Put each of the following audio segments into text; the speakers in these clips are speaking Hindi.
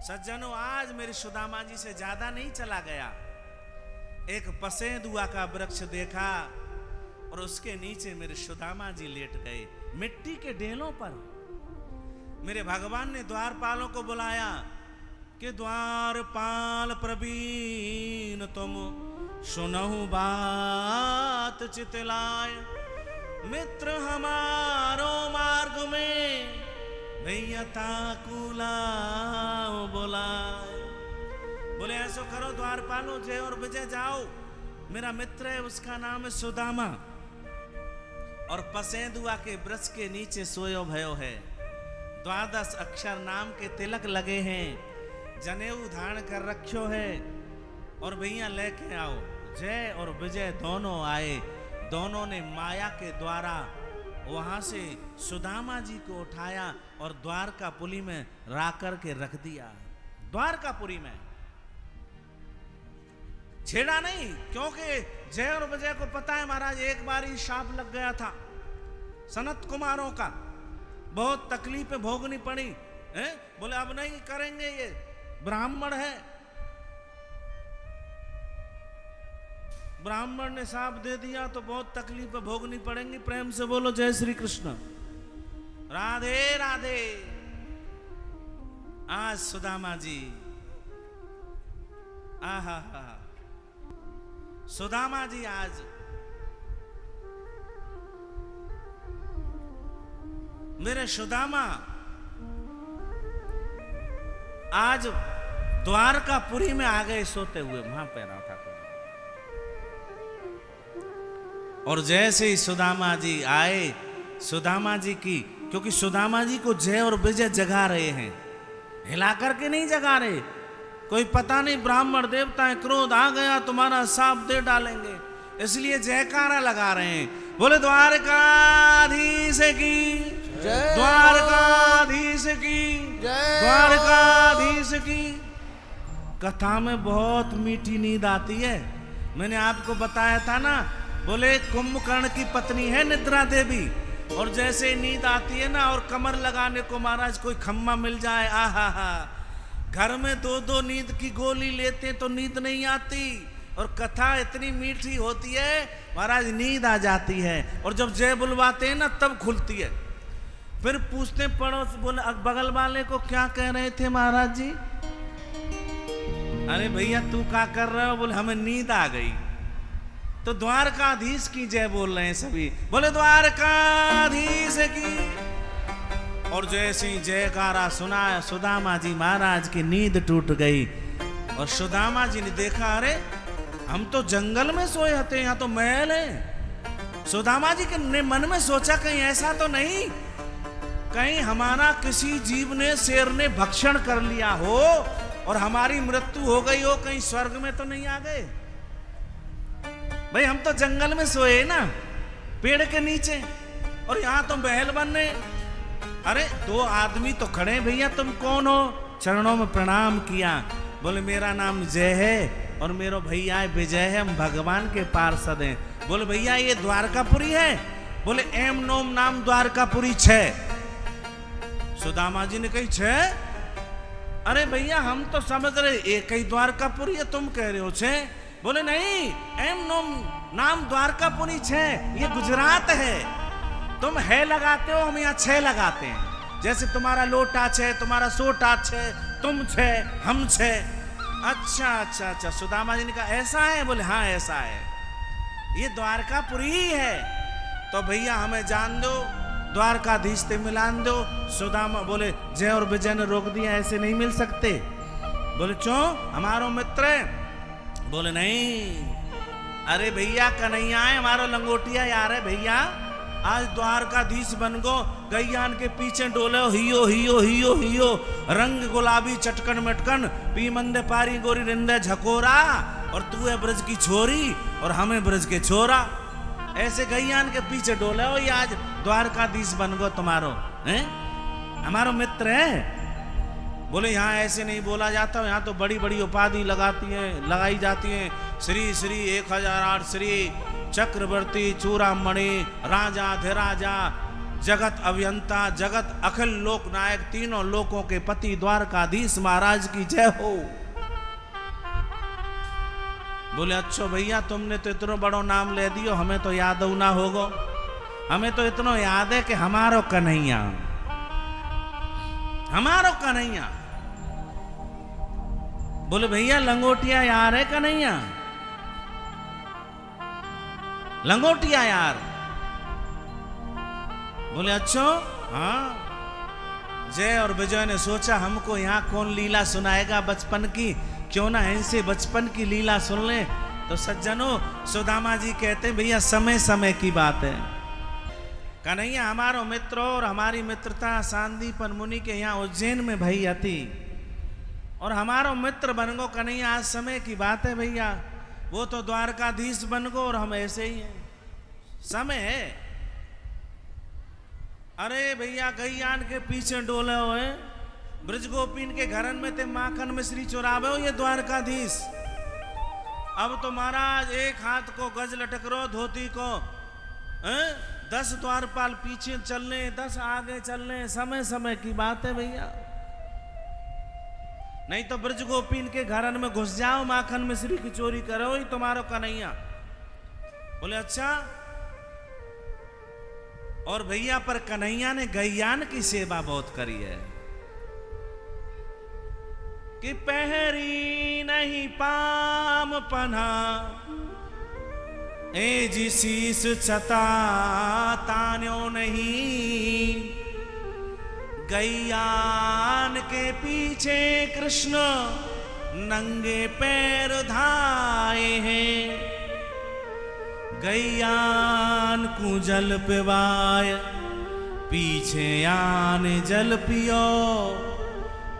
सज्जनों, आज मेरे सुदामा जी से ज्यादा नहीं चला गया। एक पसेंदुआ का वृक्ष देखा और उसके नीचे मेरे सुदामा जी लेट गए मिट्टी के डेलों पर। मेरे भगवान ने द्वारपालों को बुलाया कि द्वारपाल प्रवीण तुम सुनहु बात चितलाय, मित्र हमारो मार्ग में भैया ताकुला बोलाए। बोले ऐसो करो द्वारपालो, जय और विजय जाओ, मेरा मित्र है, उसका नाम है सुदामा, और पसेंदुआ के वृक्ष के नीचे सोयो भयो है। 12 अक्षर नाम के तिलक लगे हैं, जनेऊ धारण कर रखो है, और भैया लेके आओ। जय और विजय दोनों आए। दोनों ने माया के द्वारा वहां से सुदामा जी को उठाया और द्वारकापुरी में ला करके रख दिया। द्वारकापुरी में छेड़ा नहीं, क्योंकि जय और विजय को पता है महाराज एक बार ही शाप लग गया था सनत कुमारों का, बहुत तकलीफें भोगनी पड़ी है। बोले अब नहीं करेंगे, ये ब्राह्मण है। ब्राह्मण ने शाप दे दिया तो बहुत तकलीफें भोगनी पड़ेंगी। प्रेम से बोलो जय श्री कृष्ण, राधे राधे। आज सुदामा जी, आहा हा, सुदामा जी आज मेरे सुदामा आज द्वारकापुरी में आ गए सोते हुए, वहां पैरा उठा कर। और जैसे ही सुदामा जी आए, सुदामा जी की, क्योंकि सुदामा जी को जय और विजय जगा रहे हैं, हिला करके नहीं जगा रहे। कोई पता नहीं ब्राह्मण देवताएं क्रोध आ गया तुम्हारा शाप दे डालेंगे, इसलिए जयकारा लगा रहे हैं। बोले द्वारकाधीश की जय, द्वारकाधीश की जय, द्वारकाधीश की। कथा में बहुत मीठी नींद आती है। मैंने आपको बताया था ना, बोले कुंभकर्ण की पत्नी है निद्रा देवी, और जैसे नींद आती है ना, और कमर लगाने को महाराज कोई खम्मा मिल जाए, आहा हा, घर में 2-2 नींद की गोली लेते तो नींद नहीं आती, और कथा इतनी मीठी होती है महाराज नींद आ जाती है। और जब जय बुलवाते हैं ना तब खुलती है। फिर पूछते पड़ोस, बोले बगल वाले को क्या कह रहे थे महाराज जी? अरे भैया तू क्या कर रहे हो? बोले हमें नींद आ गई। तो द्वारकाधीश की जय बोल रहे हैं सभी, बोले द्वारकाधीश की। और जैसे ही जयकारा सुना, सुदामा जी महाराज की नींद टूट गई। और सुदामा जी ने देखा, अरे हम तो जंगल में सोए थे, यहाँ तो महल है। सुदामा जी के मन में सोचा कहीं ऐसा तो नहीं, कहीं हमारा किसी जीव ने, शेर ने भक्षण कर लिया हो और हमारी मृत्यु हो गई हो, कहीं स्वर्ग में तो नहीं आ गए। भाई हम तो जंगल में सोए ना, पेड़ के नीचे, और यहाँ तो महल बनने। अरे 2 आदमी तो खड़े, भैया तुम कौन हो? चरणों में प्रणाम किया। बोले मेरा नाम जय है और मेरा भैया है विजय है, हम भगवान के पार्षद हैं। बोले भैया ये द्वारकापुरी है? बोले एम नोम नाम द्वारकापुरी 6। सुदामा जी ने कही 6? अरे भैया हम तो समझ रहे एक ही द्वारकापुरी है, तुम कह रहे हो 6। बोले नहीं, एम नोम नाम द्वारकापुरी 6, ये गुजरात है। तुम है लगाते हो, हम यहाँ 6 लगाते हैं। जैसे तुम्हारा लोटा 6, तुम्हारा सोटा 6, तुम 6, हम 6। अच्छा अच्छा अच्छा। सुदामा जी ने कहा ऐसा है? बोले हाँ ऐसा है, ये द्वारकापुरी ही है। तो भैया हमें जान दो, द्वारकाधीश से मिलान दो। सुदामा बोले जय और विजय ने रोक दिया, ऐसे नहीं मिल सकते। बोले क्यों? हमारो मित्र है। बोले नहीं, अरे भैया कन्हैया है, हमारा लंगोटिया यार है भैया। आज द्वारकाधीश बन गो, गैयान के पीछे डोले हियो हियो हियो हियो, रंग गुलाबी चटकन मटकन, पी मंदे पारी गोरी रिंदे झकोरा, और तू है ब्रज की छोरी और हमें ब्रज के छोरा। ऐसे गैयान के पीछे डोले हो, ये आज द्वारकाधीश बन गो तुम्हारो हैं, हमारो मित्र है। बोले यहाँ ऐसे नहीं बोला जाता, यहाँ तो बड़ी बड़ी उपाधि लगाई जाती हैं। श्री श्री 1008 श्री चक्रवर्ती चूड़ामणि राजा धीराजा जगत अभियंता, जगत अखिल लोक नायक, तीनों लोकों के पति द्वारकाधीश महाराज की जय हो। बोले अच्छो भैया तुमने तो इतना बड़ो नाम ले दियो, हमें तो याद ना होगो। हमें तो इतना याद है कि हमारो कन्हैया, हमारो कन्हैया। बोले भैया लंगोटिया यार है कन्हैया, लंगोटिया यार। बोले अच्छो हाँ। जय और विजय ने सोचा हमको यहाँ कौन लीला सुनाएगा बचपन की, क्यों ना इनसे बचपन की लीला सुन ले। तो सज्जनों सुदामा जी कहते हैं भैया समय समय की बात है। कन्हैया हमारो मित्र और हमारी मित्रता सांदीपन मुनि के यहाँ उज्जैन में भई थी, और हमारो मित्र बन गो कन्हैया। आज समय की बात है भैया, वो तो द्वारकाधीश बन गो और हम ऐसे ही हैं, समय है। अरे भैया गैयान के पीछे डोले हुए ब्रज गोपीन के घरन में ते माखन मिश्री चुरावे हो ये द्वारकाधीश। अब तो महाराज एक हाथ को गज लटक रो धोती को, 10 द्वारपाल पीछे चलने, 10 आगे चलने, समय समय की बात है भैया। नहीं तो ब्रज गोपीन के घरन में घुस जाओ, माखन मिश्री की चोरी करो ही तुम्हारो कन्हैया। बोले अच्छा। और भैया पर कन्हैया ने गैयान की सेवा बहुत करी है कि पहरी नहीं पाम पन्हा ए जी शीस छता तान्यो नहीं। गैयान के पीछे कृष्ण नंगे पैर धाए हैं। गैयान को जल पिवाय पीछे आन जल पियो,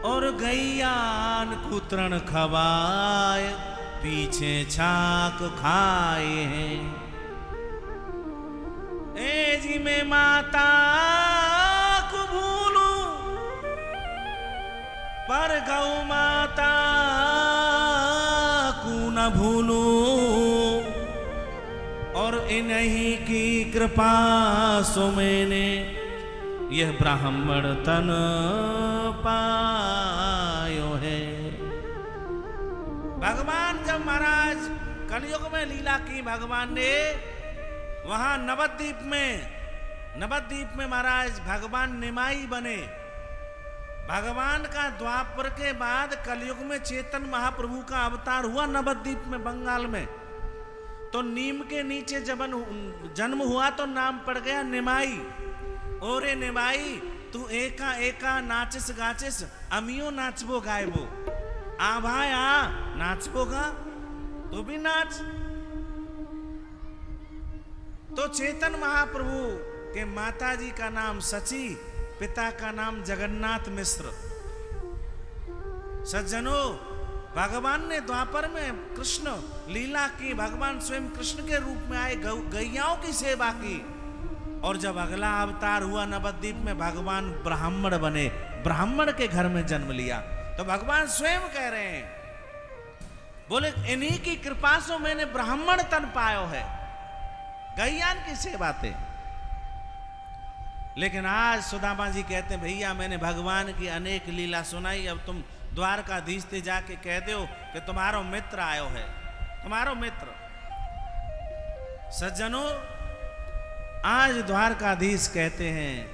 और गैयान को तृण खवाय पीछे छाक खाए हैं। ए जी मैं माता को भूलूं पर गौ माता को न भूलूं, और इन्हीं की कृपा सो मैंने यह ब्राह्मण तन पायो है। भगवान जब महाराज कलयुग में लीला की भगवान ने वहां नवद्वीप में महाराज भगवान निमाई बने। भगवान का द्वापर के बाद कलयुग में चेतन महाप्रभु का अवतार हुआ नवद्वीप में बंगाल में। तो नीम के नीचे जब जन्म हुआ तो नाम पड़ गया निमाई। ओरे निमाई तू एका एका नाचिस गाचिस अमियो नाचबो गायबो। आ भाई आ नाचबो गा तू भी नाच। तो चेतन महाप्रभु के माता जी का नाम सची, पिता का नाम जगन्नाथ मिश्र। सज्जनों भगवान ने द्वापर में कृष्ण लीला की, भगवान स्वयं कृष्ण के रूप में आए, गैयाओं की सेवा की। और जब अगला अवतार हुआ नवद्वीप में भगवान ब्राह्मण बने, ब्राह्मण के घर में जन्म लिया। तो भगवान स्वयं कह रहे हैं, बोले इन्हीं की कृपा से मैंने ब्राह्मण तन पायो है, गैयान की सेवा थे। लेकिन आज सुदामा जी कहते हैं भैया मैंने भगवान की अनेक लीला सुनाई, अब तुम द्वारकाधीश से जाके कह दो कि तुम्हारो मित्र आयो है, तुम्हारो मित्र। सज्जनों आज द्वारकाधीश कहते हैं,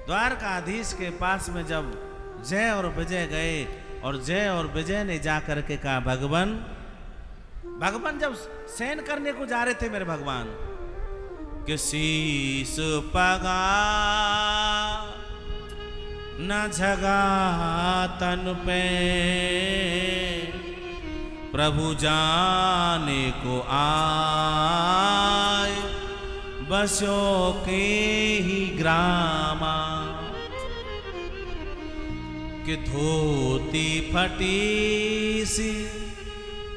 द्वारकाधीश के पास में जब जय और विजय गए और जय और विजय ने जाकर के कहा भगवान जब शयन करने को जा रहे थे मेरे भगवान कि शीस पगा न झगा तन पे प्रभु जाने को आए बसो के ही ग्रामा कि धोती फटी सी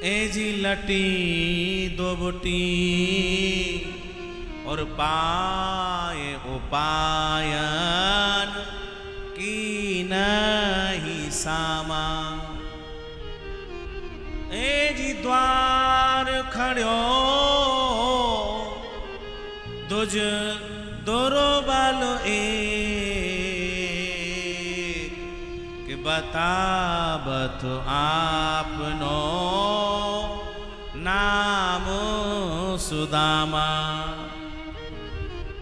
एजी लटी दोबटी और पाए उपायन की नहीं सामा एजी द्वार खड़ो दोरो बालो कि बताबत आपनो नाम सुदामा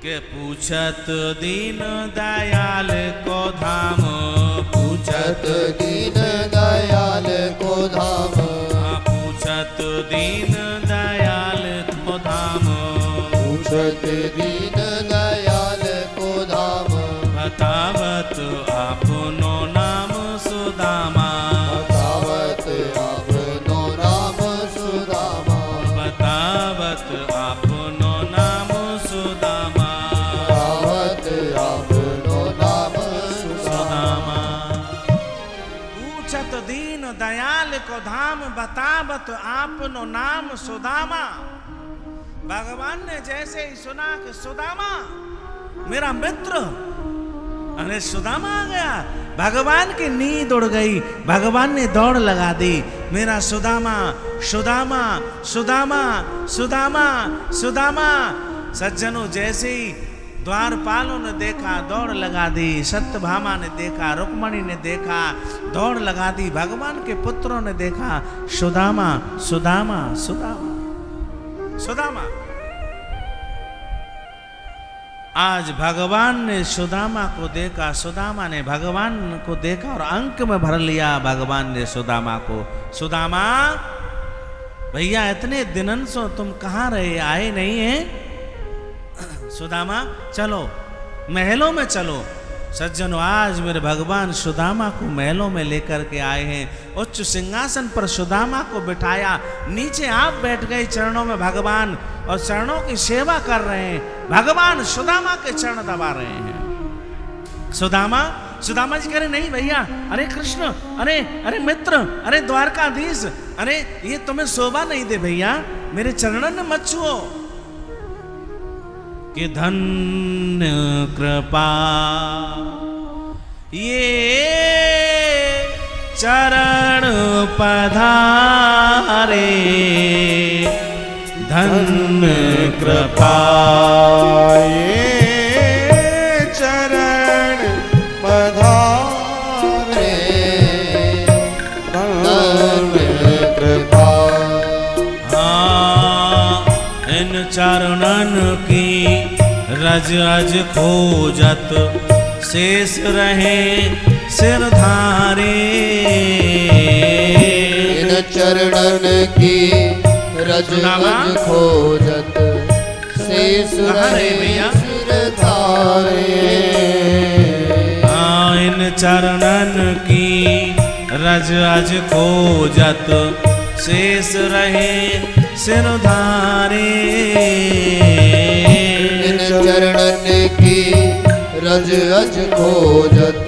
के पूछत दीन दयाल को धाम पूछत दीन दयाल को धाम पूछत दीन दयाल को धाम पूछत दीन दयाल को धाम बतावत आपनो नाम सुदामा बतावत आपनो नाम सुदामा बतावत आपनो नाम सुदामा बतावत आपनो नाम सुदामा पूछत दीन दयाल को धाम बतावत आपनो नाम सुदामा। भगवान ने जैसे ही सुना कि सुदामा मेरा मित्र, अरे सुदामा आ गया, भगवान की नींद उड़ गई, भगवान ने दौड़ लगा दी, मेरा सुदामा सुदामा सुदामा सुदामा सुदामा। सज्जनों जैसे ही द्वारपालों ने देखा दौड़ लगा दी, सत्यभामा ने देखा, रुक्मणी ने देखा दौड़ लगा दी, भगवान के पुत्रों ने देखा सुदामा सुदामा सुदामा सुदामा। आज भगवान ने सुदामा को देखा, सुदामा ने भगवान को देखा और अंक में भर लिया भगवान ने सुदामा को। सुदामा भैया इतने दिनों से तुम कहाँ रहे, आए नहीं हैं? सुदामा चलो महलों में चलो। सज्जनों आज मेरे भगवान सुदामा को महलों में लेकर के आए हैं, उच्च सिंहासन पर सुदामा को बिठाया, नीचे आप बैठ गए चरणों में भगवान और चरणों की सेवा कर रहे हैं, भगवान सुदामा के चरण दबा रहे हैं। सुदामा सुदामा जी कह रहे नहीं भैया, अरे कृष्ण, अरे अरे मित्र, अरे द्वारकाधीश, अरे ये तुम्हें शोभा नहीं दे भैया, मेरे चरणों में मत छुओ। कि धन्य कृपा ये चरण पधारे, धन्य कृपा ये चरण पधारे, धन्य कृपा। हाँ इन चरणन की रज अज खोजत शेष रहे सिरधारे, इन चरणन की रज अज खोजत शेष रहे सिरधारे। इन चरणन की रज अज खोजत शेष रहे सिरधारे, इन चरणन की रज अज खोजत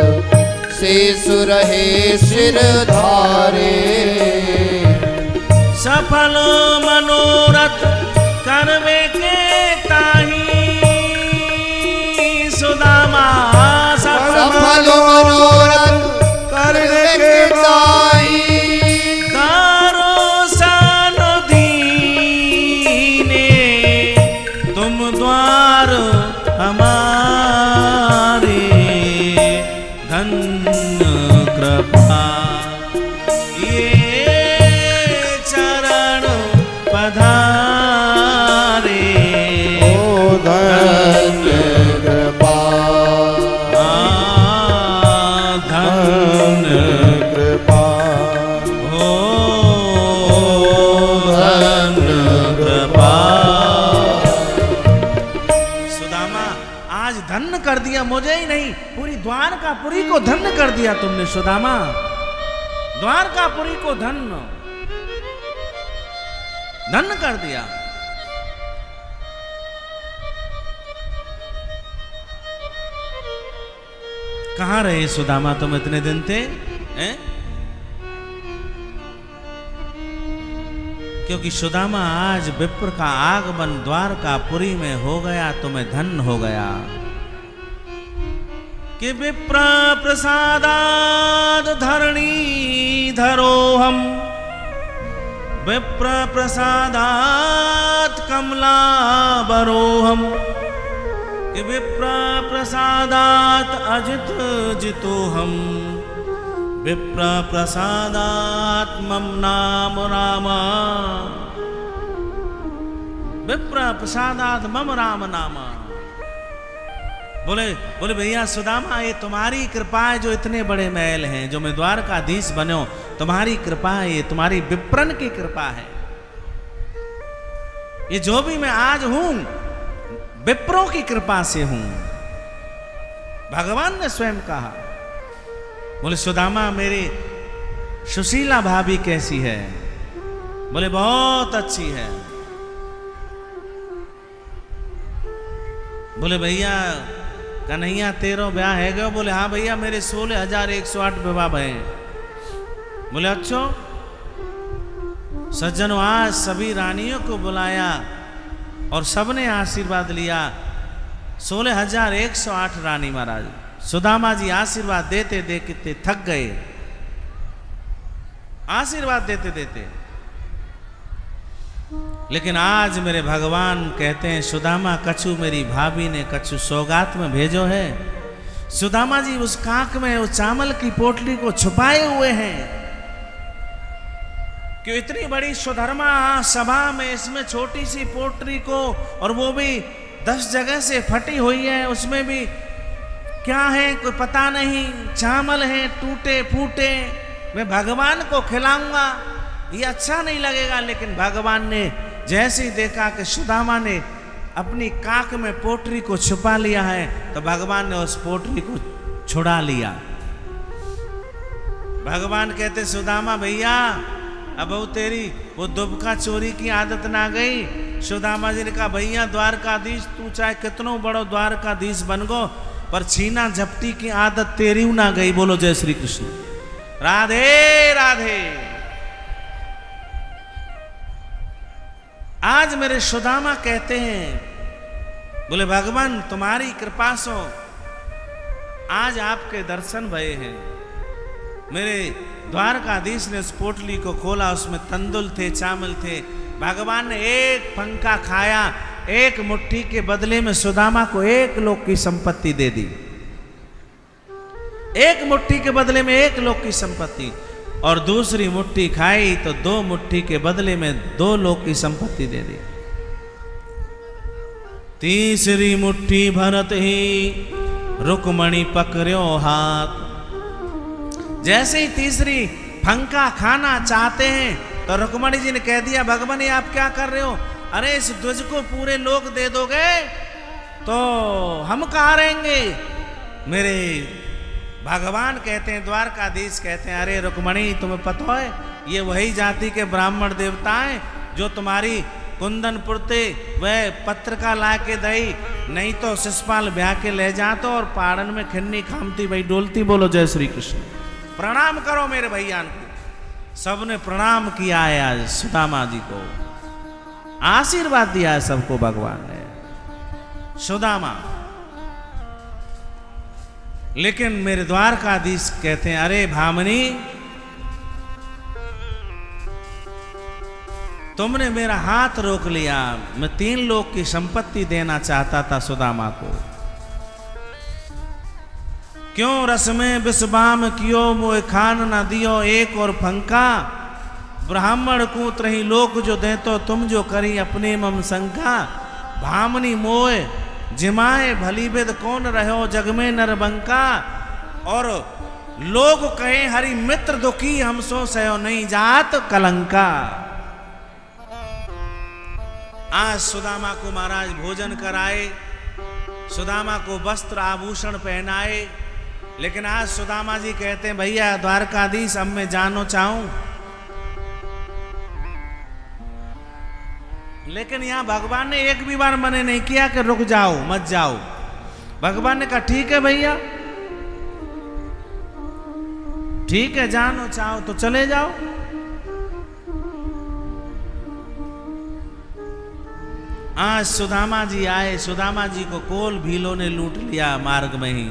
शेष रहे सिरधारे। सफल मनोरथ करवे के ताही सुदामा, सफल मनोरथ करवे के ताही, तारो सानो दीने तुम द्वार हमारे, धन्य कृपा ये चरण पधारे, ओ धन्य कृपा, धन्य कृपा, ओ धन्य कृपा। सुदामा आज धन्य कर दिया, मुझे ही नहीं पूरी द्वारकापुरी को धन्य कर दिया तुमने सुदामा, द्वारकापुरी को धन्य धन्य कर दिया। कहाँ रहे सुदामा तुम इतने दिन थे हैं? क्योंकि सुदामा आज विप्र का आगमन द्वारकापुरी में हो गया, तुम्हें धन्य हो गया। कि विप्र प्रसादाद धरणी धरो हम, विप्र प्रसादात कमला बरो हम। कि विप्र प्रसादात अजित जितो हम, विप्र प्रसादात मम नाम रामा, विप्र प्रसादात मम राम नामा। बोले भैया सुदामा, ये तुम्हारी कृपा है जो इतने बड़े महल हैं, जो मैं द्वारकाधीश बनो, तुम्हारी कृपा है, ये तुम्हारी विप्रन की कृपा है। ये जो भी मैं आज हूं विप्रों की कृपा से हूं। भगवान ने स्वयं कहा। बोले सुदामा, मेरी सुशीला भाभी कैसी है? बोले बहुत अच्छी है। बोले भैया कन्हैया तेरो ब्याह है गयो? बोले हाँ भैया, मेरे 16,108 विवाह भये। बोले अच्छो। सज्जनों, आज सभी रानियों को बुलाया और सबने आशीर्वाद लिया। 16,108 रानी महाराज। सुदामा जी आशीर्वाद देते देते थक गए, आशीर्वाद देते देते। लेकिन आज मेरे भगवान कहते हैं, सुदामा कछु मेरी भाभी ने कछु सौगात में भेजो है। सुदामा जी उस कांक में उस चावल की पोटली को छुपाए हुए हैं कि इतनी बड़ी सुधर्मा सभा में इसमें छोटी सी पोटली को, और वो भी 10 जगह से फटी हुई है, उसमें भी क्या है कोई पता नहीं, चावल है टूटे फूटे। मैं भगवान को खिलाऊंगा, ये अच्छा नहीं लगेगा। लेकिन भगवान ने जैसे ही देखा कि सुदामा ने अपनी काक में पोटली को छुपा लिया है, तो भगवान ने उस पोटली को छुड़ा लिया। भगवान कहते, सुदामा भैया अब वो तेरी वो दुबका चोरी की आदत ना गई। सुदामा जी ने कहा, भैया द्वारकाधीश तू चाहे कितनो बड़ो द्वारकाधीश बन गो, पर छीना झपटी की आदत तेरी ना गई। बोलो जय श्री कृष्ण, राधे राधे। आज मेरे सुदामा कहते हैं, बोले भगवान तुम्हारी कृपा से आज आपके दर्शन भये हैं। मेरे द्वारकाधीश ने उस पोटली को खोला, उसमें तंदुल थे, चावल थे। भगवान ने एक पंखा खाया, एक मुट्ठी के बदले में सुदामा को 1 लोक की संपत्ति दे दी। 1 मुट्ठी के बदले में 1 लोक की संपत्ति, और दूसरी मुट्ठी खाई तो 2 मुट्ठी के बदले में 2 लोक की संपत्ति दे दी। तीसरी मुट्ठी भरत ही रुक्मणी पकड़ो हाथ। जैसे ही तीसरी फंका खाना चाहते हैं तो रुक्मणी जी ने कह दिया, भगवान ये आप क्या कर रहे हो? अरे इस ध्वज को पूरे लोग दे दोगे तो हम कहाँ रहेंगे? मेरे भगवान कहते हैं, द्वारकाधीश कहते हैं, अरे रुक्मणी तुम्हें पता है ये वही जाति के ब्राह्मण देवता हैं जो तुम्हारी कुंदन पुरते वह पत्र का ला के दई, नहीं तो शिषपाल ब्याह के ले जातो और पाड़न में खन्नी खामती भाई डोलती। बोलो जय श्री कृष्ण। प्रणाम करो मेरे भैया को। सबने प्रणाम किया है आज सुदामा जी को, आशीर्वाद दिया है सबको भगवान ने। सुदामा, लेकिन मेरे द्वारकाधीश कहते हैं, अरे भामनी तुमने मेरा हाथ रोक लिया। मैं 3 लोक की संपत्ति देना चाहता था सुदामा को। क्यों रस में विषबाम कियो, मोह खान न दियो एक और फंका। ब्राह्मण कूत रही लोक जो दे तो तुम जो करी अपने मम शंका। भामनी मोह जिमाए भली विद कौन रहो जग में नरबंका। और लोग कहे हरि मित्र दुखी हम सो सयो नहीं जात कलंका। आज सुदामा को महाराज भोजन कराए, सुदामा को वस्त्र आभूषण पहनाए, लेकिन आज सुदामा जी कहते हैं, भैया द्वारकाधीश अब मैं जानो चाहूं। लेकिन यहां भगवान ने एक भी बार मने नहीं किया कि रुक जाओ मत जाओ। भगवान ने कहा ठीक है भैया, ठीक है, जानो चाहो तो चले जाओ। आज सुदामा जी आए, सुदामा जी को कोल भीलों ने लूट लिया मार्ग में ही।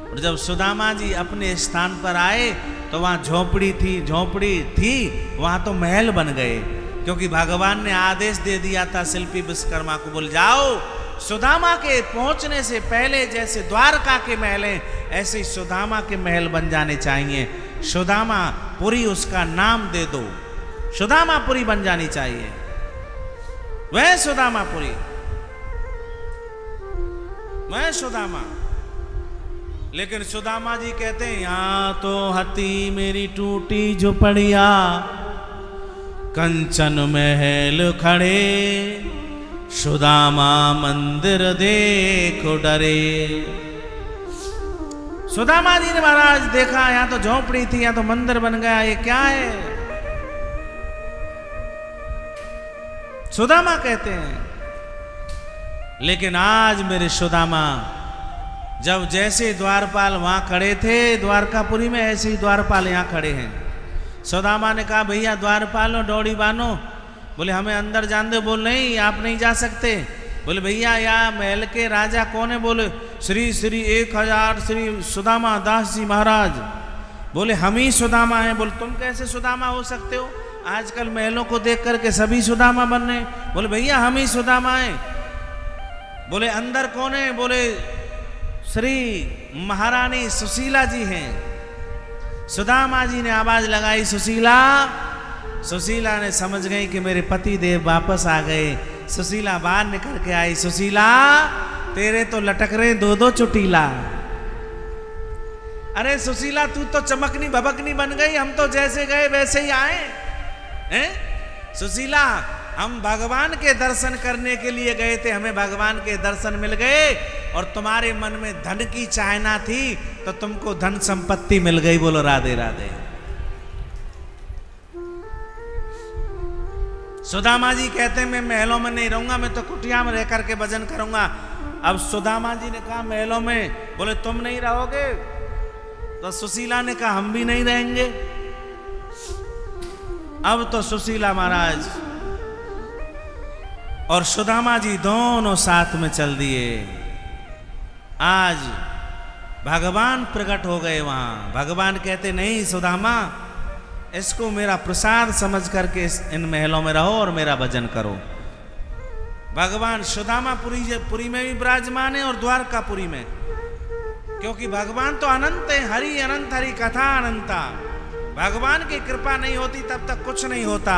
और जब सुदामा जी अपने स्थान पर आए तो वहां झोपड़ी थी, वहां तो महल बन गए, क्योंकि भगवान ने आदेश दे दिया था शिल्पी विश्वकर्मा को, बोल जाओ सुदामा के पहुंचने से पहले जैसे द्वारका के महल हैं, ऐसे ही सुदामा के महल बन जाने चाहिए। सुदामापुरी उसका नाम दे दो, सुदामापुरी बन जानी चाहिए, वह सुदामापुरी, वह सुदामा। लेकिन सुदामा जी कहते हैं यहां तो हती मेरी टूटी झुपड़िया, कंचन महल खड़े, सुदामा मंदिर देखो डरे। सुदामा जी ने महाराज देखा यहां तो झोपड़ी थी, यहां तो मंदिर बन गया, ये क्या है? सुदामा कहते हैं। लेकिन आज मेरे सुदामा, जब जैसे द्वारपाल वहां खड़े थे द्वारकापुरी में, ऐसे ही द्वारपाल यहां खड़े हैं। सुदामा ने कहा भैया द्वारपालो डोरी बानो। बोले हमें अंदर जान दो। बोल नहीं आप नहीं जा सकते। बोले भैया यहाँ महल के राजा कौन है? बोले श्री श्री 1000 श्री सुदामा दास जी महाराज। बोले हम ही सुदामा हैं। बोले तुम कैसे सुदामा हो सकते हो? आजकल महलों को देख करके सभी सुदामा बन रहे। बोले भैया हम ही सुदामा हैं। बोले अंदर कौन है? बोले श्री महारानी सुशीला जी हैं। सुदामा जी ने आवाज लगाई सुशीला। सुशीला ने समझ गई कि मेरे पति देव वापस आ गए। सुशीला बाहर निकल के आई। सुशीला तेरे तो लटक रहे 2-2 चुटीला। अरे सुशीला तू तो चमकनी भबकनी बन गई, हम तो जैसे गए वैसे ही आए हैं। सुशीला हम भगवान के दर्शन करने के लिए गए थे, हमें भगवान के दर्शन मिल गए और तुम्हारे मन में धन की चाहना थी तो तुमको धन संपत्ति मिल गई। बोलो राधे राधे। सुदामा जी कहते हैं मैं महलों में नहीं रहूंगा, मैं तो कुटिया में रह करके भजन करूंगा। अब सुदामा जी ने कहा महलों में। बोले तुम नहीं रहोगे? तो सुशीला ने कहा हम भी नहीं रहेंगे। अब तो सुशीला महाराज और सुदामा जी दोनों साथ में चल दिए। आज भगवान प्रकट हो गए वहां। भगवान कहते नहीं सुदामा, इसको मेरा प्रसाद समझ करके इन महलों में रहो और मेरा भजन करो। भगवान सुदामापुरी में भी विराजमान है और द्वारकापुरी में, क्योंकि भगवान तो अनंत है। हरि अनंत, हरि कथा अनंता। भगवान की कृपा नहीं होती तब तक कुछ नहीं होता।